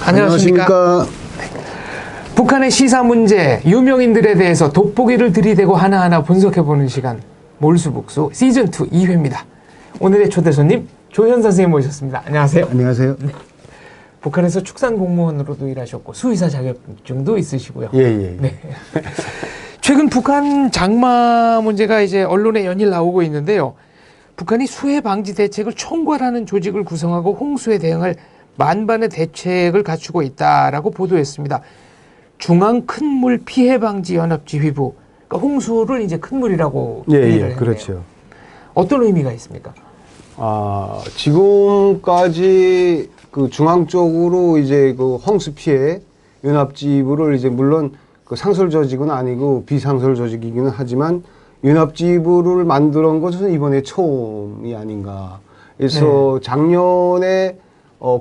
안녕하십니까. 북한의 시사 문제, 유명인들에 대해서 돋보기를 들이대고 하나하나 분석해보는 시간, 몰수북수 시즌2 2회입니다. 오늘의 초대 손님 조현 선생님 모셨습니다. 안녕하세요. 안녕하세요. 네. 북한에서 축산 공무원으로도 일하셨고 수의사 자격증도 있으시고요. 예. 네. 최근 북한 장마 문제가 이제 언론에 연일 나오고 있는데요. 북한이 수해 방지 대책을 총괄하는 조직을 구성하고 홍수에 대응할 만반의 대책을 갖추고 있다라고 보도했습니다. 중앙 큰물 피해 방지 연합지휘부, 그러니까 홍수를 이제 큰 물이라고 얘기를 했네요. 그렇죠. 어떤 의미가 있습니까? 지금까지 그 중앙 쪽으로 이제 그 홍수 피해 연합지휘부를 이제 물론 그 상설 조직은 아니고 비상설 조직이기는 하지만 연합지휘부를 만들어 것은 이번에 처음이 아닌가. 그래서 작년에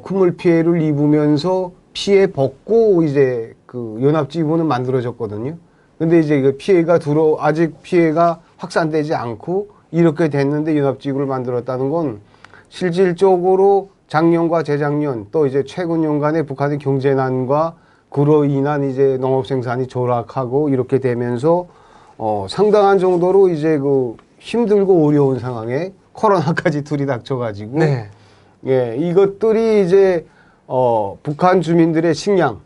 큰물 피해를 입으면서 피해 벗고 이제 그 연합지휘부는 만들어졌거든요. 근데 이제 그 피해가 아직 피해가 확산되지 않고 이렇게 됐는데 연합지휘부를 만들었다는 건 실질적으로 작년과 재작년 또 이제 최근 연간의 북한의 경제난과 그로 인한 이제 농업 생산이 조락하고 이렇게 되면서 상당한 정도로 이제 그 힘들고 어려운 상황에 코로나까지 둘이 닥쳐가지고 이것들이 이제 북한 주민들의 식량,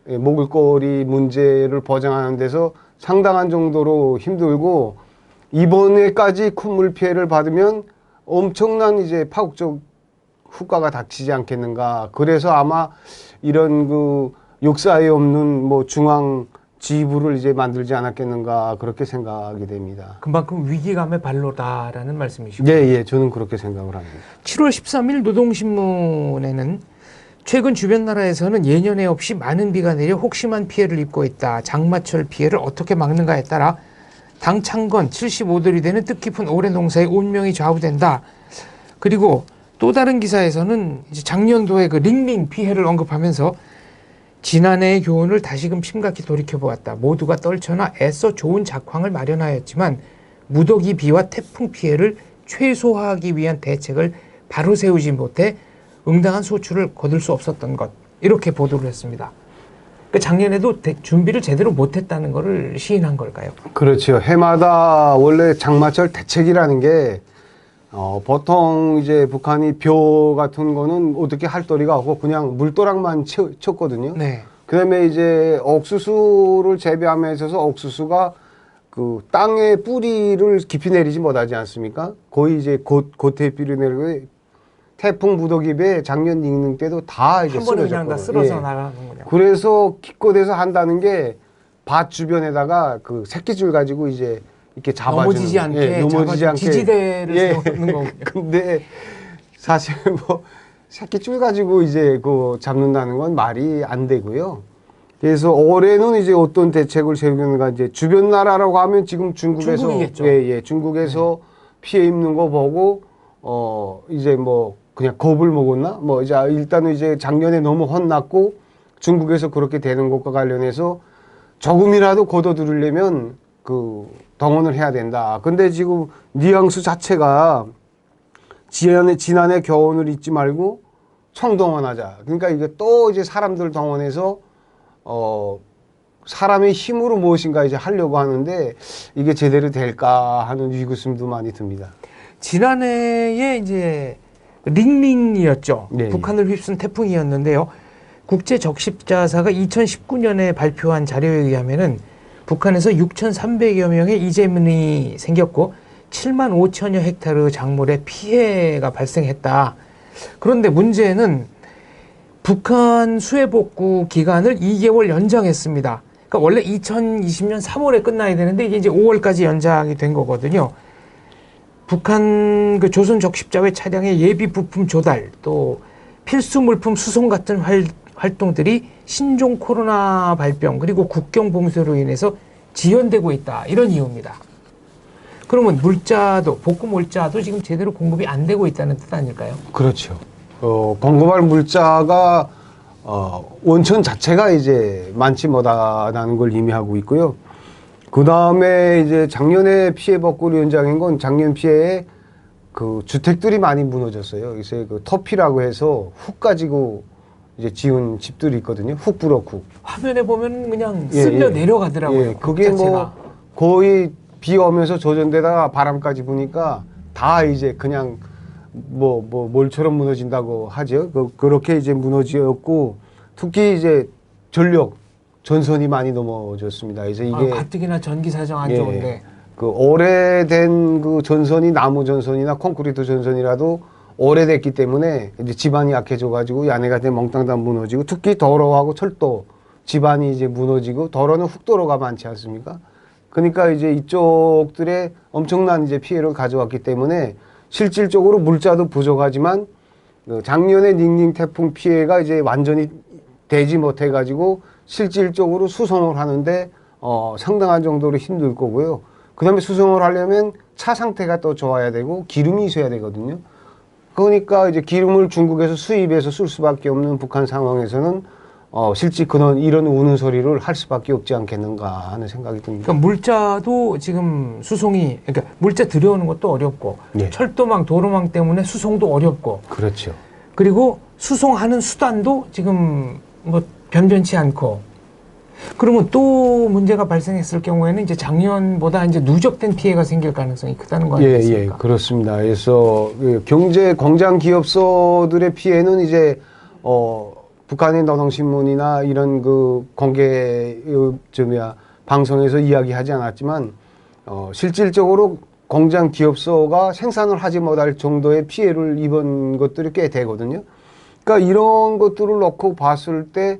먹을거리 문제를 보장하는 데서 상당한 정도로 힘들고 이번에까지 큰물 피해를 받으면 엄청난 이제 파국적 후과가 닥치지 않겠는가. 그래서 아마 이런 그 역사에 없는 뭐 중앙 지휘부를 이제 만들지 않았겠는가 그렇게 생각이 됩니다. 그만큼 위기감의 발로다라는 말씀이시고요. 예, 저는 그렇게 생각을 합니다. 7월 13일 노동신문에는 최근 주변 나라에서는 예년에 없이 많은 비가 내려 혹심한 피해를 입고 있다. 장마철 피해를 어떻게 막는가에 따라 당 창건 75돌이 되는 뜻깊은 올해 농사의 운명이 좌우된다. 그리고 또 다른 기사에서는 이제 작년도에 그 링링 피해를 언급하면서 지난해의 교훈을 다시금 심각히 돌이켜보았다. 모두가 떨쳐나 애써 좋은 작황을 마련하였지만 무더기 비와 태풍 피해를 최소화하기 위한 대책을 바로 세우지 못해 응당한 소출을 거둘 수 없었던 것. 이렇게 보도를 했습니다. 그러니까 작년에도 준비를 제대로 못했다는 것을 시인한 걸까요? 그렇죠. 해마다 원래 장마철 대책이라는 게 보통 이제 북한이 벼 같은 거는 어떻게 할 도리가 없고 그냥 물도락만 쳤거든요. 네. 그 다음에 이제 옥수수를 재배함에 있어서 옥수수가 그 땅에 뿌리를 깊이 내리지 못하지 않습니까? 거의 이제 곧에 뿌리 내리고 태풍 무더기배 작년 닝닝 때도 다 이제 한 번에 그냥 다 쓸어서 예. 나가는군요. 그래서 기껏해서 한다는 게 밭 주변에다가 그 새끼줄 가지고 이제 이렇게 잡아주는 넘어지지 않게, 넘어지지 않게 지지대를 세우는 거군요. 근데 사실 뭐 새끼줄 가지고 이제 그 잡는다는 건 말이 안 되고요. 그래서 올해는 이제 어떤 대책을 세우는가 이제 주변 나라라고 하면 지금 중국에서 중국에서 피해 입는 거 보고 이제 뭐 그냥 겁을 먹었나? 뭐 이제 일단은 이제 작년에 너무 혼났고 중국에서 그렇게 되는 것과 관련해서 조금이라도 걷어들이려면 그 동원을 해야 된다. 근데 지금 뉘앙스 자체가 지난해 교훈을 잊지 말고 총동원하자. 그러니까 이게 또 이제 사람들 동원해서 사람의 힘으로 무엇인가 이제 하려고 하는데 이게 제대로 될까 하는 의구심도 많이 듭니다. 지난해에 이제 링링이었죠. 네, 북한을 휩쓴 태풍이었는데요. 국제적십자사가 2019년에 발표한 자료에 의하면은 북한에서 6,300여 명의 이재민이 생겼고 7만 5천여 헥타르 작물에 피해가 발생했다. 그런데 문제는 북한 수해복구 기간을 2개월 연장했습니다. 그러니까 원래 2020년 3월에 끝나야 되는데 이게 이제 5월까지 연장이 된 거거든요. 북한 그 조선 적십자회 차량의 예비 부품 조달 또 필수 물품 수송 같은 활동들이 신종 코로나 발병 그리고 국경 봉쇄로 인해서 지연되고 있다. 이런 이유입니다. 그러면 물자도 복구 물자도 지금 제대로 공급이 안 되고 있다는 뜻 아닐까요? 그렇죠. 공급할 물자가 원천 자체가 이제 많지 못하다는 걸 의미하고 있고요. 그 다음에 이제 작년에 피해 복구를 연장한 건 작년 피해에 그 주택들이 많이 무너졌어요. 그래서 그 터피라고 해서 훅 가지고 이제 지은 집들이 있거든요. 훅브로크. 화면에 보면 그냥 예, 쓸려 예. 내려가더라고요. 예, 그게 뭐 자체가. 거의 비 오면서 젖은데다가 바람까지 부니까 다 이제 그냥 뭐 몰처럼 무너진다고 하죠. 그렇게 이제 무너지었고 특히 이제 전력 전선이 많이 넘어졌습니다. 그래서 이게 가뜩이나 전기 사정 안 예, 좋은데. 그 오래된 그 전선이 나무 전선이나 콘크리트 전선이라도 오래됐기 때문에 이제 지반이 약해져 가지고 야내가 돼 몽땅 다 무너지고 특히 도로하고 철도 지반이 이제 무너지고 도로는 훅도로가 많지 않습니까? 그러니까 이제 이쪽들의 엄청난 이제 피해를 가져왔기 때문에 실질적으로 물자도 부족하지만 그 작년에 닝닝 태풍 피해가 이제 완전히 되지 못해 가지고 실질적으로 수송을 하는데 상당한 정도로 힘들 거고요. 그다음에 수송을 하려면 차 상태가 또 좋아야 되고 기름이 있어야 되거든요. 그러니까 이제 기름을 중국에서 수입해서 쓸 수밖에 없는 북한 상황에서는 실제 이런 우는 소리를 할 수밖에 없지 않겠는가 하는 생각이 듭니다. 그러니까 물자도 지금 수송이, 그러니까 물자 들여오는 것도 어렵고, 예. 철도망, 도로망 때문에 수송도 어렵고, 그렇죠. 그리고 수송하는 수단도 지금 뭐 변변치 않고, 그러면 또 문제가 발생했을 경우에는 이제 작년보다 이제 누적된 피해가 생길 가능성이 크다는 거 아니겠습니까? 예, 그렇습니다. 그래서 경제 공장 기업소들의 피해는 이제 북한의 노동신문이나 이런 그 공개 방송에서 이야기하지 않았지만 실질적으로 공장 기업소가 생산을 하지 못할 정도의 피해를 입은 것들이 꽤 되거든요. 그러니까 이런 것들을 놓고 봤을 때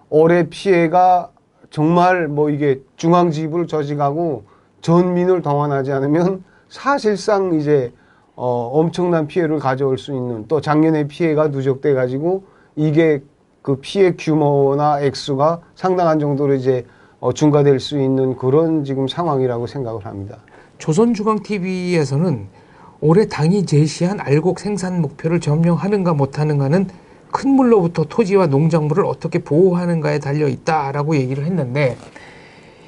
올해 피해가 정말 뭐 이게 중앙지휘부를 조직하고 전민을 동원하지 않으면 사실상 이제 엄청난 피해를 가져올 수 있는 또 작년에 피해가 누적돼 가지고 이게 그 피해 규모나 액수가 상당한 정도로 이제 증가될 수 있는 그런 지금 상황이라고 생각을 합니다. 조선중앙TV에서는 올해 당이 제시한 알곡 생산 목표를 점령하는가 못하는가는 큰 물로부터 토지와 농작물을 어떻게 보호하는가에 달려 있다라고 얘기를 했는데,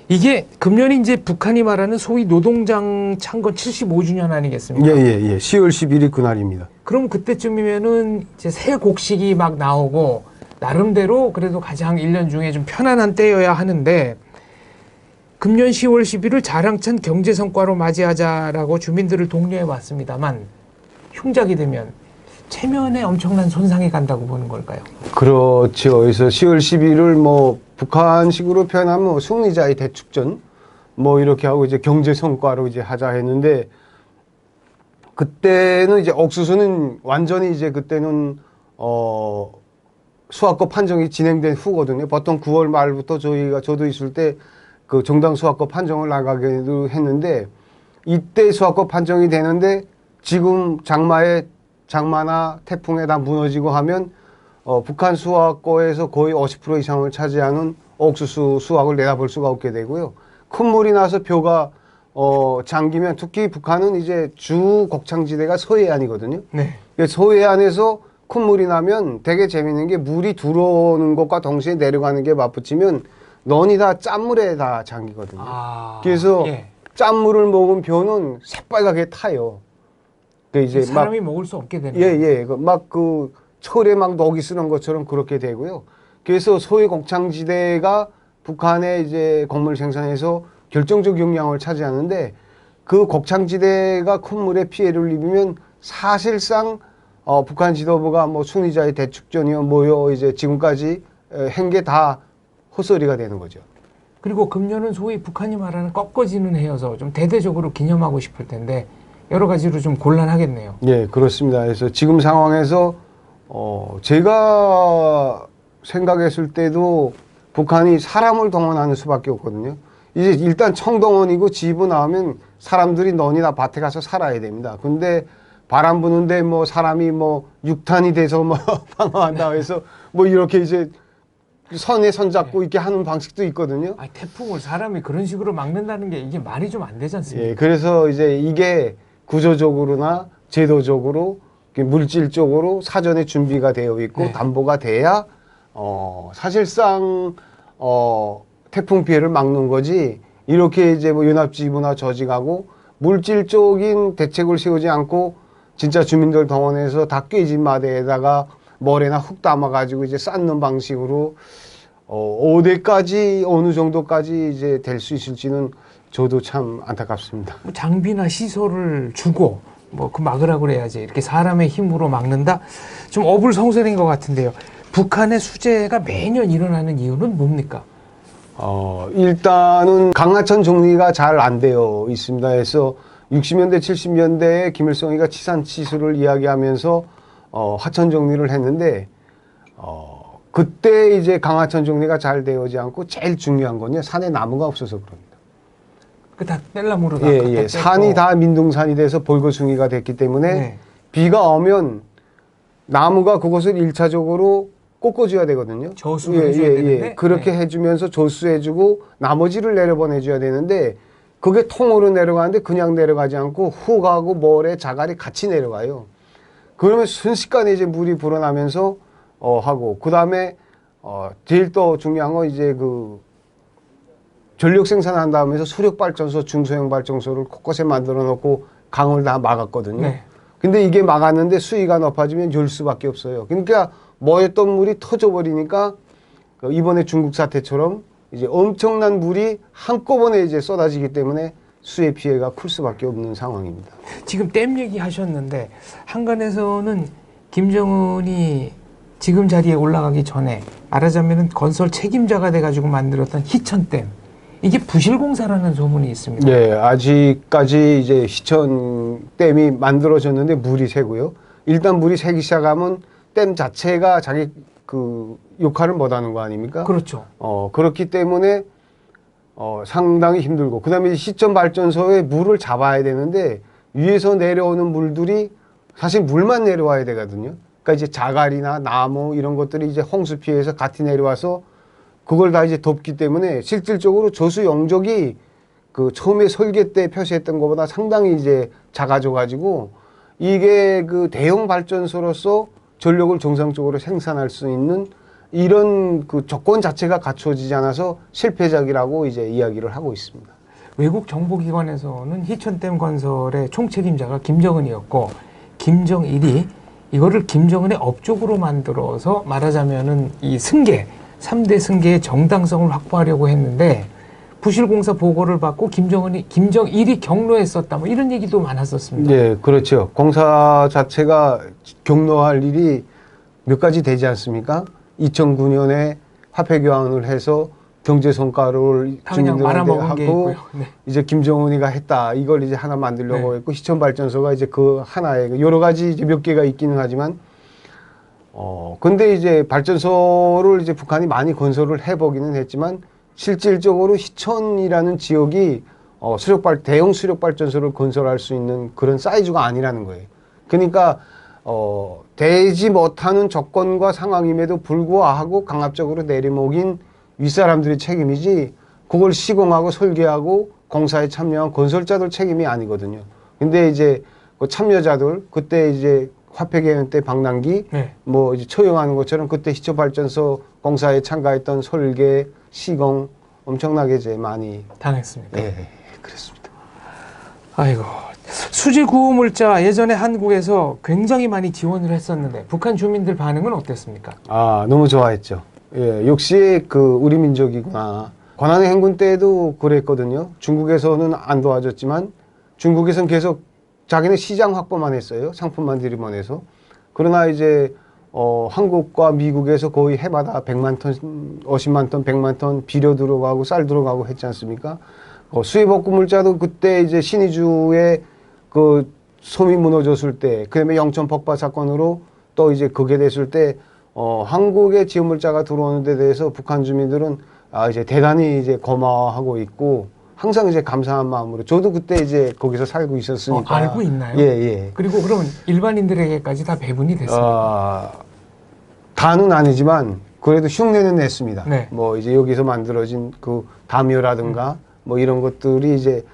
이게 금년이 이제 북한이 말하는 소위 노동장 창건 75주년 아니겠습니까? 예. 10월 11일 그날입니다. 그럼 그때쯤이면은 이제 새 곡식이 막 나오고 나름대로 그래도 가장 1년 중에 좀 편안한 때여야 하는데, 금년 10월 11일 자랑찬 경제 성과로 맞이하자라고 주민들을 독려해 왔습니다만 흉작이 되면 체면에 엄청난 손상이 간다고 보는 걸까요? 그렇죠. 그래서 10월 11일 뭐 북한식으로 표현하면 뭐 승리자의 대축전 뭐 이렇게 하고 이제 경제 성과로 이제 하자 했는데 그때는 이제 옥수수는 완전히 이제 그때는 수확과 판정이 진행된 후거든요. 보통 9월 말부터 저도 있을 때 그 정당 수확과 판정을 나가기도 했는데 이때 수확과 판정이 되는데 지금 장마나 태풍에 다 무너지고 하면 북한 수확고에서 거의 50% 이상을 차지하는 옥수수 수확을 내다볼 수가 없게 되고요. 큰 물이 나서 벼가 잠기면 특히 북한은 이제 주 곡창지대가 서해안이거든요. 네. 서해안에서 큰 물이 나면 되게 재밌는 게 물이 들어오는 것과 동시에 내려가는 게 맞붙이면 넌이 다 짠물에 다 잠기거든요. 그래서 예. 짠물을 먹은 벼는 새빨갛게 타요. 이제 사람이 먹을 수 없게 되는. 예. 막 그 철에 막 녹이 쓰는 것처럼 그렇게 되고요. 그래서 소위 곡창지대가 북한의 이제 곡물 생산에서 결정적 영향을 차지하는데 그 곡창지대가 큰 물에 피해를 입으면 사실상 북한 지도부가 뭐 승리자의 대축전이요 뭐요 이제 지금까지 한 게 다 헛소리가 되는 거죠. 그리고 금년은 소위 북한이 말하는 꺾어지는 해여서 좀 대대적으로 기념하고 싶을 텐데 여러 가지로 좀 곤란하겠네요. 예, 그렇습니다. 그래서 지금 상황에서 제가 생각했을 때도 북한이 사람을 동원하는 수밖에 없거든요. 이제 일단 청동원이고 지부 나오면 사람들이 넌이나 밭에 가서 살아야 됩니다. 근데 바람 부는데 뭐 사람이 뭐 육탄이 돼서 뭐 방어한다 해서 뭐 이렇게 이제 선에 손잡고 이렇게 하는 방식도 있거든요. 태풍을 사람이 그런 식으로 막는다는 게 이게 말이 좀 안 되지 않습니까? 예, 그래서 이제 이게 구조적으로나 제도적으로 물질적으로 사전에 준비가 되어 있고 네. 담보가 돼야 사실상 태풍 피해를 막는 거지 이렇게 이제 뭐 연합지부나 조직하고 물질적인 대책을 세우지 않고 진짜 주민들 동원해서 다 깨진 마대에다가 머리나 흙 담아가지고 이제 쌓는 방식으로 어디까지 어느 정도까지 이제 될 수 있을지는 저도 참 안타깝습니다. 뭐 장비나 시설을 주고 뭐 그 막으라고 그래야지 이렇게 사람의 힘으로 막는다? 좀 어불성설인 것 같은데요. 북한의 수재가 매년 일어나는 이유는 뭡니까? 일단은 강하천 정리가 잘 안 되어 있습니다. 그래서 60년대, 70년대에 김일성이가 치산치수를 이야기하면서 하천 정리를 했는데 그때 이제 강하천 정리가 잘 되어지 않고 제일 중요한 건요, 산에 나무가 없어서 그럽니다. 그 다 뗄나무로 다 예, 갖다 예. 뗐고. 산이 다 민둥산이 돼서 볼거숭이가 됐기 때문에 네. 비가 오면 나무가 그것을 1차적으로 꺾어줘야 되거든요. 저수를 해줘야 되는데. 그렇게 네. 해주면서 저수해주고 나머지를 내려보내줘야 되는데 그게 통으로 내려가는데 그냥 내려가지 않고 훅하고 모래, 자갈이 같이 내려가요. 그러면 순식간에 이제 물이 불어나면서 하고 그 다음에 제일 또 중요한 건 이제 그 전력 생산한 다음에서 수력 발전소, 중소형 발전소를 곳곳에 만들어 놓고 강을 다 막았거든요. 네. 근데 이게 막았는데 수위가 높아지면 열 수밖에 없어요. 그러니까 모였던 물이 터져버리니까 이번에 중국 사태처럼 이제 엄청난 물이 한꺼번에 이제 쏟아지기 때문에 수해 피해가 클 수밖에 없는 상황입니다. 지금 댐 얘기하셨는데 한간에서는 김정은이 지금 자리에 올라가기 전에 말하자면 건설 책임자가 돼가지고 만들었던 희천댐, 이게 부실공사라는 소문이 있습니다. 네, 아직까지 이제 희천 댐이 만들어졌는데 물이 새고요. 일단 물이 새기 시작하면 댐 자체가 자기 그 역할을 못하는 거 아닙니까? 그렇죠. 그렇기 때문에 상당히 힘들고, 그다음에 시점 발전소에 물을 잡아야 되는데 위에서 내려오는 물들이 사실 물만 내려와야 되거든요. 그러니까 이제 자갈이나 나무 이런 것들이 이제 홍수 피해서 같이 내려와서 그걸 다 이제 덮기 때문에 실질적으로 저수 용적이 그 처음에 설계 때 표시했던 것보다 상당히 이제 작아져 가지고 이게 그 대형 발전소로서 전력을 정상적으로 생산할 수 있는 이런 그 조건 자체가 갖춰지지 않아서 실패작이라고 이제 이야기를 하고 있습니다. 외국 정보기관에서는 희천댐 건설의 총책임자가 김정은이었고, 김정일이 이거를 김정은의 업적으로 만들어서 말하자면은 이 승계, 3대 승계의 정당성을 확보하려고 했는데 부실공사 보고를 받고 김정일이 경로했었다, 뭐 이런 얘기도 많았었습니다. 네, 그렇죠. 공사 자체가 경로할 일이 몇 가지 되지 않습니까? 2009년에 화폐 교환을 해서 경제 성과를 그냥 주민들한테 말아먹은 게 하고 있고요. 네. 이제 김정은이가 했다. 이걸 이제 하나 만들려고 네. 했고 희천 발전소가 이제 그 하나에 여러 가지 이제 몇 개가 있기는 하지만 근데 이제 발전소를 이제 북한이 많이 건설을 해보기는 했지만 실질적으로 희천이라는 지역이 대형 수력 발전소를 건설할 수 있는 그런 사이즈가 아니라는 거예요. 그러니까 되지 못하는 조건과 상황임에도 불구하고 강압적으로 내리먹인 윗사람들의 책임이지 그걸 시공하고 설계하고 공사에 참여한 건설자들 책임이 아니거든요. 근데 이제 그 참여자들 그때 이제 화폐 개헌 때 방랑기 네. 뭐 이제 처형하는 것처럼 그때 희초 발전소 공사에 참가했던 설계 시공 엄청나게 이제 많이 당했습니다. 네, 그렇습니다. 아이고, 수질 구호 물자 예전에 한국에서 굉장히 많이 지원을 했었는데 북한 주민들 반응은 어땠습니까? 아, 너무 좋아했죠. 예, 역시 그 우리 민족이구나. 권한의 행군 때도 그랬거든요. 중국에서는 안 도와줬지만 중국에서는 계속 자기네 시장 확보만 했어요. 상품만 들이보내서. 그러나 이제 한국과 미국에서 거의 해마다 100만 톤, 50만 톤, 100만 ton 비료 들어가고 쌀 들어가고 했지 않습니까? 수입업구 물자도 그때 이제 신의주의 그 섬이 무너졌을 때, 그다음에 영천 폭파 사건으로 또 이제 그게 됐을 때, 한국의 지원 물자가 들어오는 데 대해서 북한 주민들은 이제 대단히 이제 고마워하고 있고, 항상 이제 감사한 마음으로, 저도 그때 이제 거기서 살고 있었으니까. 알고 있나요? 예, 예. 그리고 그러면 일반인들에게까지 다 배분이 됐습니다. 다는 아니지만, 그래도 흉내는 냈습니다. 네. 뭐 이제 여기서 만들어진 그 담요라든가, 뭐 이런 것들이 이제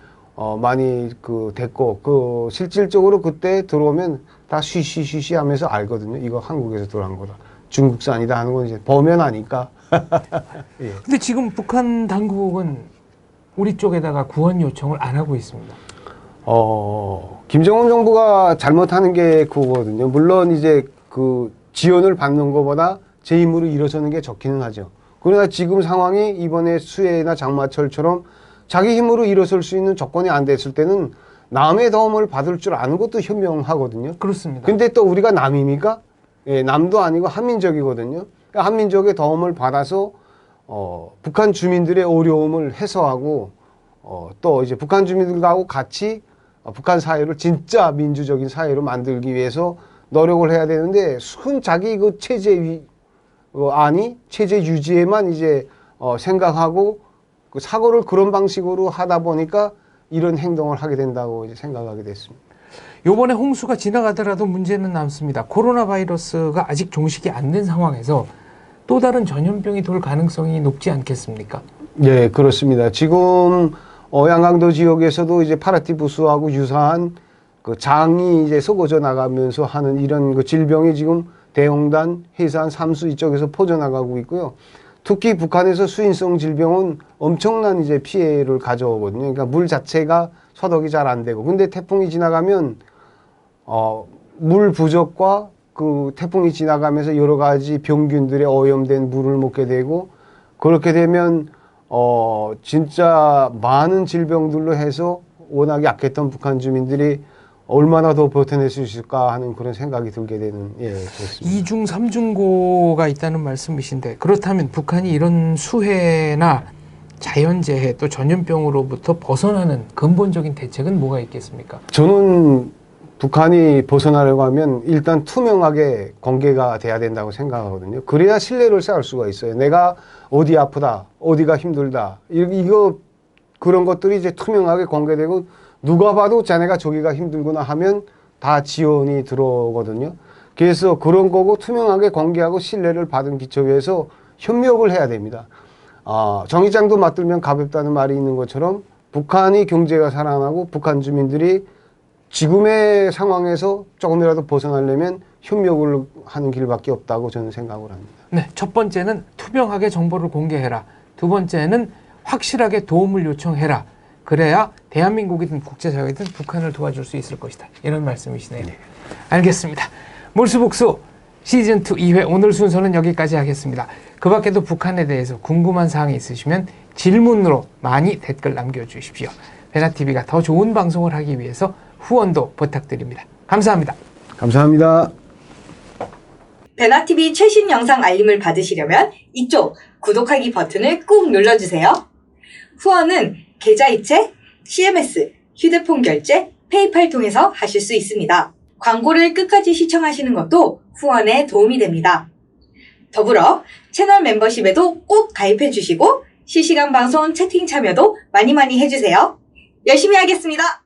많이 그 됐고, 실질적으로 그때 들어오면 다 쉬쉬쉬쉬 하면서 알거든요. 이거 한국에서 들어간 거다. 중국산이다 하는 건 이제 보면 아니까. 예. 근데 지금 북한 당국은 우리 쪽에다가 구원 요청을 안 하고 있습니다. 김정은 정부가 잘못하는 게 그거거든요. 물론 이제 그 지원을 받는 것보다 제 힘으로 일어서는 게 좋기는 하죠. 그러나 지금 상황이 이번에 수해나 장마철처럼 자기 힘으로 일어설 수 있는 조건이 안 됐을 때는 남의 도움을 받을 줄 아는 것도 현명하거든요. 그렇습니다. 근데 또 우리가 남입니까? 예, 남도 아니고 한민족이거든요. 그러니까 한민족의 도움을 받아서 북한 주민들의 어려움을 해소하고 또 이제 북한 주민들하고 같이 북한 사회를 진짜 민주적인 사회로 만들기 위해서 노력을 해야 되는데 자기 그 체제 체제 유지에만 이제 생각하고 그 사고를 그런 방식으로 하다 보니까 이런 행동을 하게 된다고 이제 생각하게 됐습니다. 요번에 홍수가 지나가더라도 문제는 남습니다. 코로나 바이러스가 아직 종식이 안 된 상황에서 또 다른 전염병이 돌 가능성이 높지 않겠습니까? 네, 그렇습니다. 지금 양강도 지역에서도 이제 파라티푸스하고 유사한 그 장이 이제 썩어져 나가면서 하는 이런 그 질병이 지금 대홍단, 해산, 삼수 이쪽에서 퍼져나가고 있고요. 특히 북한에서 수인성 질병은 엄청난 이제 피해를 가져오거든요. 그러니까 물 자체가 소독이 잘 안 되고. 근데 태풍이 지나가면 물 부족과 그 태풍이 지나가면서 여러 가지 병균들의 오염된 물을 먹게 되고, 그렇게 되면 진짜 많은 질병들로 해서 워낙 약했던 북한 주민들이 얼마나 더 버텨낼 수 있을까 하는 그런 생각이 들게 되는, 그렇습니다. 2중, 3중고가 있다는 말씀이신데, 그렇다면 북한이 이런 수해나 자연재해 또 전염병으로부터 벗어나는 근본적인 대책은 뭐가 있겠습니까? 저는 북한이 벗어나려고 하면 일단 투명하게 공개가 돼야 된다고 생각하거든요. 그래야 신뢰를 쌓을 수가 있어요. 내가 어디 아프다, 어디가 힘들다, 그런 것들이 이제 투명하게 공개되고, 누가 봐도 자네가 저기가 힘들구나 하면 다 지원이 들어오거든요. 그래서 그런 거고 투명하게 공개하고 신뢰를 받은 기초에서 협력을 해야 됩니다. 정의장도 맞들면 가볍다는 말이 있는 것처럼 북한이 경제가 살아나고 북한 주민들이 지금의 상황에서 조금이라도 벗어나려면 협력을 하는 길밖에 없다고 저는 생각을 합니다. 네, 첫 번째는 투명하게 정보를 공개해라. 두 번째는 확실하게 도움을 요청해라. 그래야 대한민국이든 국제사회든 북한을 도와줄 수 있을 것이다. 이런 말씀이시네요. 네. 알겠습니다. 몰수복수 시즌2 2회 오늘 순서는 여기까지 하겠습니다. 그 밖에도 북한에 대해서 궁금한 사항이 있으시면 질문으로 많이 댓글 남겨주십시오. 베나TV가 더 좋은 방송을 하기 위해서 후원도 부탁드립니다. 감사합니다. 감사합니다. 베나TV 최신 영상 알림을 받으시려면 이쪽 구독하기 버튼을 꾹 눌러주세요. 후원은 계좌이체, CMS, 휴대폰 결제, 페이팔 통해서 하실 수 있습니다. 광고를 끝까지 시청하시는 것도 후원에 도움이 됩니다. 더불어 채널 멤버십에도 꼭 가입해 주시고 실시간 방송 채팅 참여도 많이 해주세요. 열심히 하겠습니다.